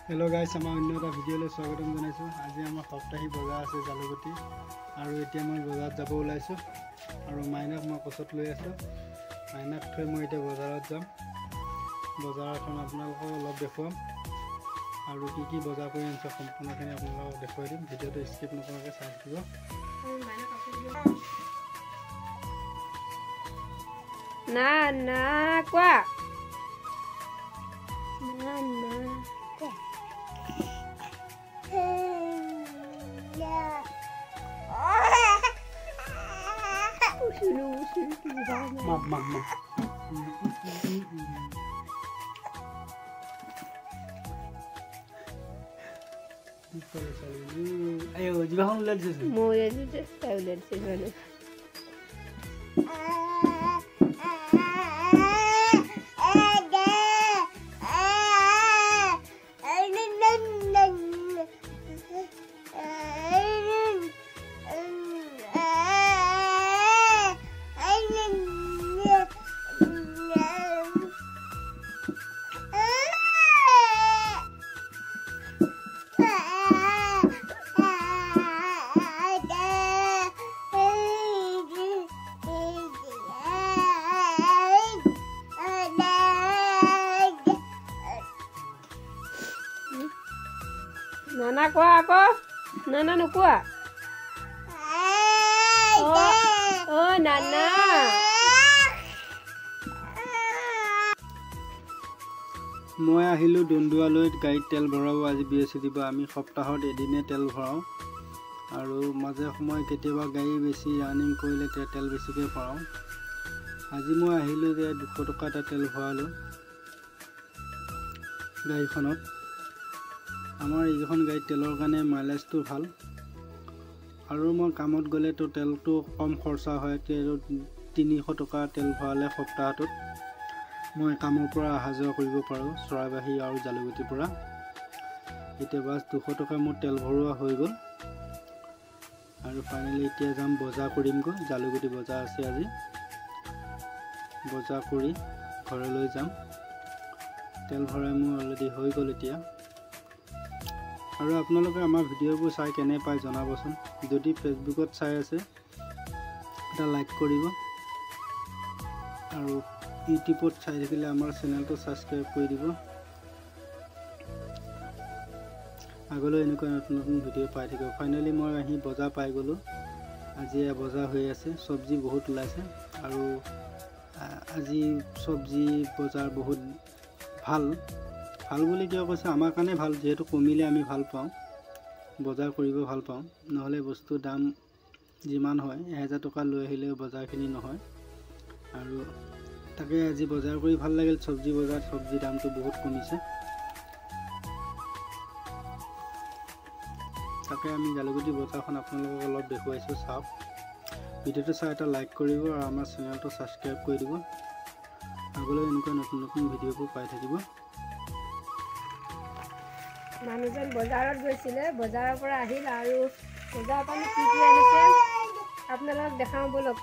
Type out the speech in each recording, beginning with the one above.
Hello guys आम अन्य eight video स्वागतम जाना आज आम सप्ताहिक बजार आसे जालुगुटी और इतना मैं बजार जब ओलाइसो और माइनाक मैं कचत लै आसो माइनाक थी मैं इतना बजार जाम बजारखन अपना अलग देखुवाम और कि बजार कर सम्पूर्णखि अपना देखुवाई दिम भिडिओ स्किप नकर चाई थी ना ना क्या ना ना ayo jiba hon ulat jesu mau ya itu saya ulat sih Nana kuah aku, Nana nu kuah. Oh Nana. मैं आहिलो डुंडुआলৈ गाड़ीत तेल भराब आज BSC দিব আমি সপ্তাহত এদিনে তেল ভৰাও আৰু মাজে সময় কেতিয়াবা গাড়ী বেছি ৰানিং কৰিলে তেল বেছিকৈ ভৰাও আজি মই আহিলো যে 200 টকা এটা তেল ভৰালো গাড়ীখনত আমাৰ এইখন গাড়ীত তেলৰ কাৰণে মাইলেজটো ভাল আৰু মই কামত গ'লে তো তেলটো কম খৰচা হয় 300 টকা তেল ভৰালে সপ্তাহত মই কামৰ পৰা আহা যোৱা কৰিব পাৰো চৰাইবাহী আৰু জালুগুটিৰ পৰা এতিয়া বাস 200 টকা মোৰ তেল ভৰোৱা হৈ গ'ল আৰু ফাইনালি এতিয়া যাম বজাৰ কৰিম গো জালুগুটি বজাৰ আছে আজি বজাৰ কৰি ঘৰলৈ যাম তেল ভৰাই মোৰ অলৰেডি হৈ গ'ল এতিয়া আৰু আপোনালোকে আমাৰ ভিডিঅ'বোৰ চাই কেনে পায় জনাবচোন যদি ফেসবুকত চাই আছে এটা লাইক কৰিব আৰু ইউটিউবত চাই থাকিলে আমাৰ চেনেলটো সাবস্ক্ৰাইব কৰি দিব আগলৈ এনেকুৱা নতুন নতুন ভিডিঅ' পাই থাকিব ফাইনালি মই আহি বজাৰ পাই গলো আজি বজাৰ হৈ আছে সবজি বহুত ওলাইছে আৰু আজি সবজি বজাৰ বহুত ভাল ভাল বুলি কিয় কৈছে আমাৰ কাৰণে ভাল যেহেতু কমিলে আমি ভাল পাওঁ বজাৰ কৰিব ভাল পাওঁ নহলে বস্তু দাম যিমান হয় 1000 টকা লৈ আহিলে বজাৰখিনি নহয় আৰু তাকে আজি বজাৰ কৰি ভাল লাগিল সবজি বজাৰ সবজি দামটো বহুত কমিছে তাকে আমি জালুগুটি বজাৰখন আপোনালোকক অলপ দেখুৱাইছো চাওক ভিডিঅ'টো চাই এটা লাইক কৰিব আৰু আমাৰ চেনেলটো সাবস্ক্ৰাইব কৰি দিব আগলৈ এনেকুৱা নতুন নতুন ভিডিঅ'বোৰ পাই থাকিব মানুহজন বজাৰত গৈছিলে বজাৰৰ পৰা আহিল আৰু বজাৰৰ পৰা কি আনিছে আপোনালোকক দেখাও বলক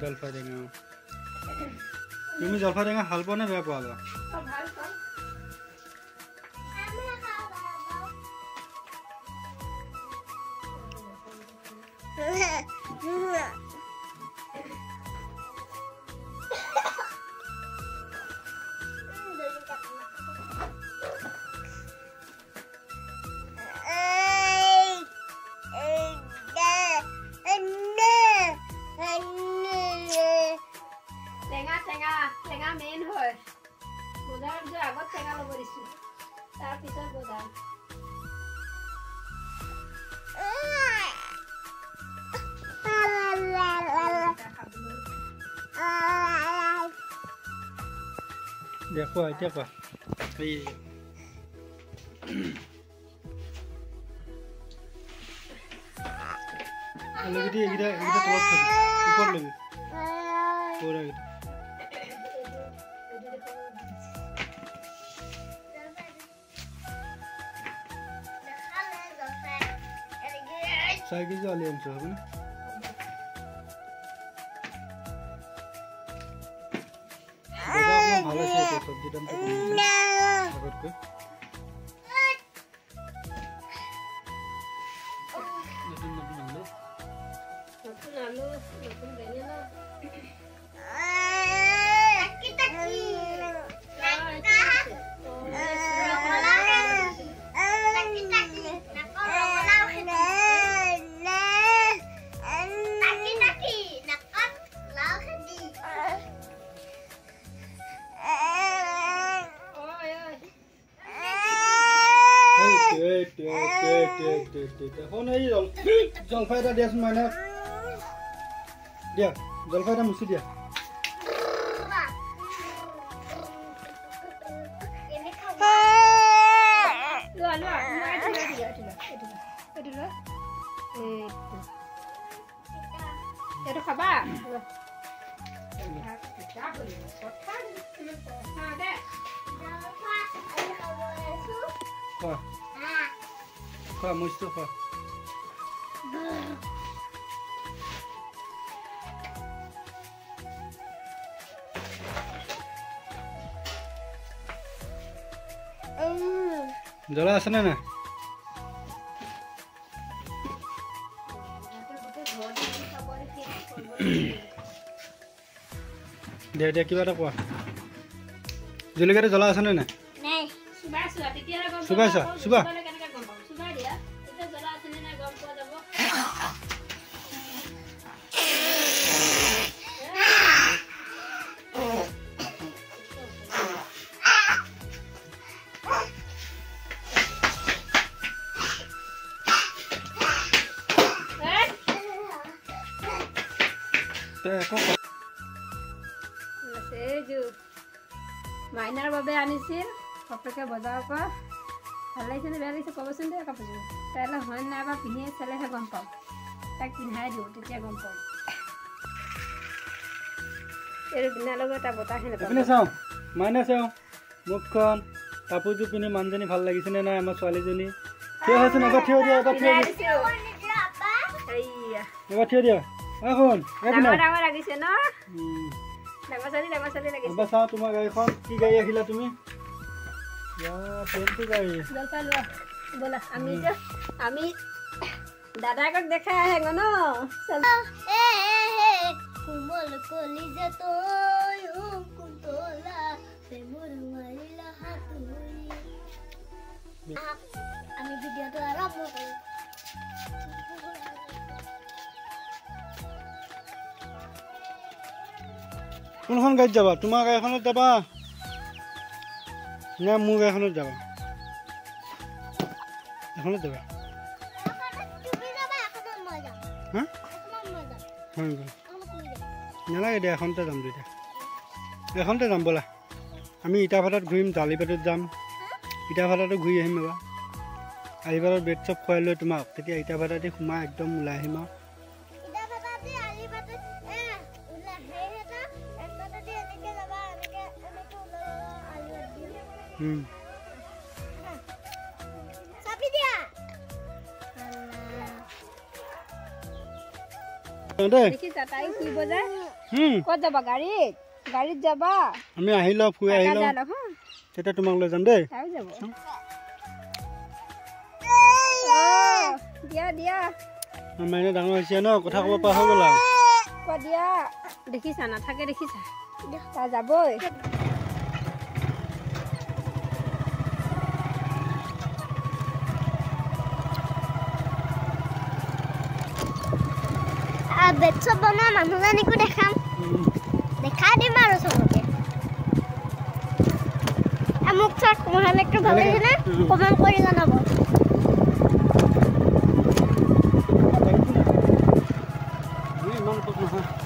জলফাই টেঙা তুমি জলফাই টেঙা ভাল পোৱা নে বেয়া পোৱা টেঙা মেইন হয় বজাৰত যে আগত টেঙা ল'ব দিছোঁ তাৰপিছত বজাৰ দেখো এতিয়া কোৱা এই লগিটি এইটা তলত থাকি ওপৰত লাগি ওপৰত এইটা সাইকেল চালি আনছো হবে না বাবা ভালো আছে তো সবজি দাম তো কম আগতকৈ নতুন আলু নতুন বেঙেনা জলফাইটা দিয়াচোন মানে দিয়া জলফাইটা মুছি দিয়া এইটো খাবা খোৱা মুছটো খোৱা জ্বলা আছে নে নাই দিয়া দিয়া কিবা এটা কোৱা জলকীয়াটো জ্বলা আছে নে নাই চুবাইছা চুবা মাইনাৰ বাবে আনিছিল বাপেকে বজাৰৰ পৰা ভাল লাগিছে নে বেয়া লাগিছে ক'বচোন দে কাপোৰযোৰ তাইলৈ হয় নাই বা পিন্ধিয়ে চালেহে গম পাম তাক পিন্ধাই দিওঁ তেতিয়া গম পাম এইটো পিন্ধাৰ লগত এটা বতাহে নাপাম চাওঁ মাইনা চাওঁ মুখখন কাপোৰযোৰ পিন্ধি মানুহজনী ভাল লাগিছে নে নাই আমাৰ ছোৱালীজনী থিয় হৈছোন এবাৰ থিয় দিয়া এবাৰ থিয় দিয়া এবাৰ থিয় দিয়া এখন ডাঙৰ লাগিছে ন ডাঙৰ ছোৱালী লাগিছে এবাৰ চাওঁ তোমাৰ গাড়ীখন কি গাড়ী আহিলা তুমি গাড়ী জলপাই লোৱা ব'লা আমি দাদাকক দেখাই আহে ন কোমল কলি যে তই কুন্তলা প্ৰেমৰ মাৰিলা হাতুৰি আমি ভিডিঅ'টো আৰম্ভ কৰোঁ কোনখন গাড়ীত যাবা তোমাৰ গাড়ীখনত যাবা নে মোৰ গাড়ীখনত যাবা এখনত যাবা নালাগে দিয়া এখনতে যাম দুইটা এখনতে যাম ব'লা আমি ইটাভাটাত ঘূৰিম জালিপাটত যাম ইটাভাটাতো ঘূৰি আহিম এবাৰ আলিবাটত বেড চব খুৱাই লৈ তোমাক তেতিয়া ইটাভাটাতে সোমাই একদম ওলাই আহিম আৰু ক'ত যাবা গাড়ীত যাবা আমি আহি লওঁ ফুৰি আহি লওঁ তেতিয়া তোমাক লৈ যাম দেই মাইনা ডাঙৰ হৈছে ন কথা ক'ব পৰা হৈ গ'ল আৰু দিয়া দেখিছা নাথাকে দেখিছা তাই যাবই বেটছপ বনোৱা মানুহজনীকো দেখাম দেখাই দিম আৰু চবকে মোক চাক মহানেকটো ভাল লাগিছে না কমেন্ট কৰি জনাব ইমান কত নহয়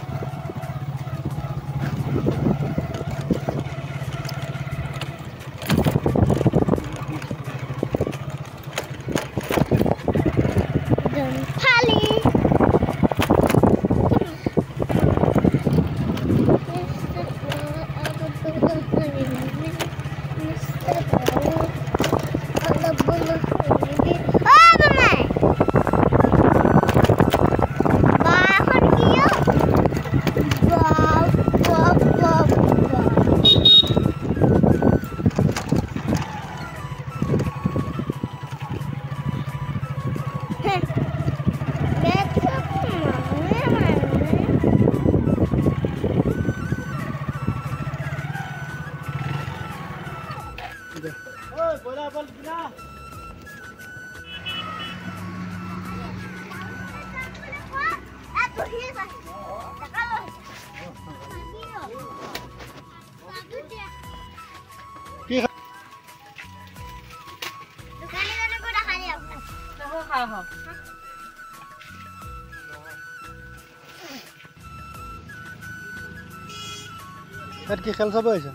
কি খেল চাব আহিছে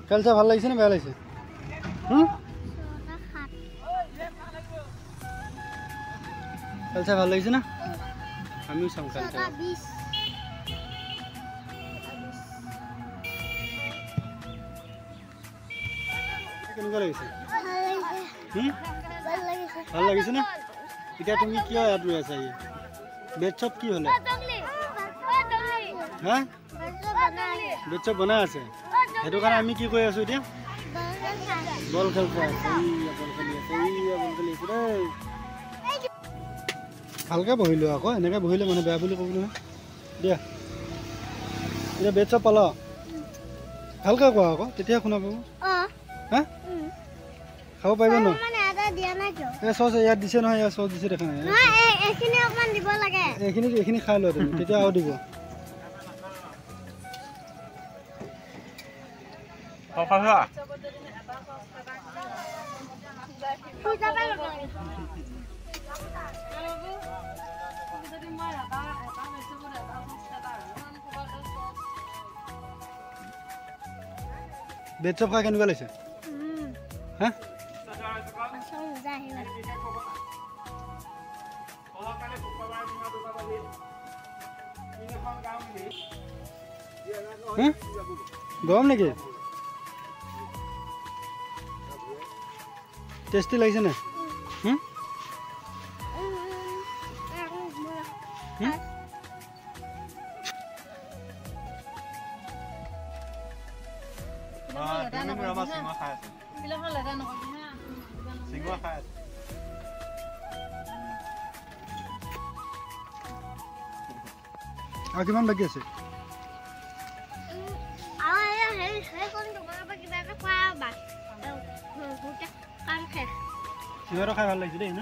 খেল চাই ভাল লাগিছে নে বেয়া লাগিছে খেল চাই ভাল লাগিছে না আমিও চাম খেল চাই কেনেকুৱা লাগিছে ভাল লাগিছে না এতিয়া তুমি কিয় ইয়াত ৰৈ আছা বেড শ্বপ কি হ'লে হা বেড শ্বপ বনাই আছে সেইটো কাৰণে আমি কি কৰি আছো এতিয়া বল খেল চাই ভালকৈ বহিলো আকৌ এনেকৈ বহিলে মানে বেয়া বুলি ক'ব নহয় দিয়া এতিয়া বেড শ্বপ পালা ভালকৈ কোৱা আকৌ তেতিয়া শুনা পাব হা খাব পাৰিব ন এই চচ ইয়াত দিছে নহয় ইয়াত চচ দিছে দেখা নাই এইখিনি খাই লোৱা তুমি তেতিয়া আৰু দিব বেড শ্বপ খাই কেনেকুৱা লাগিছে হা গৰম নেকি টেষ্টি লাগিছে নে আৰু কিমান বাকী আছে সিহঁতৰ খাই ভাল লাগিছে দেই ন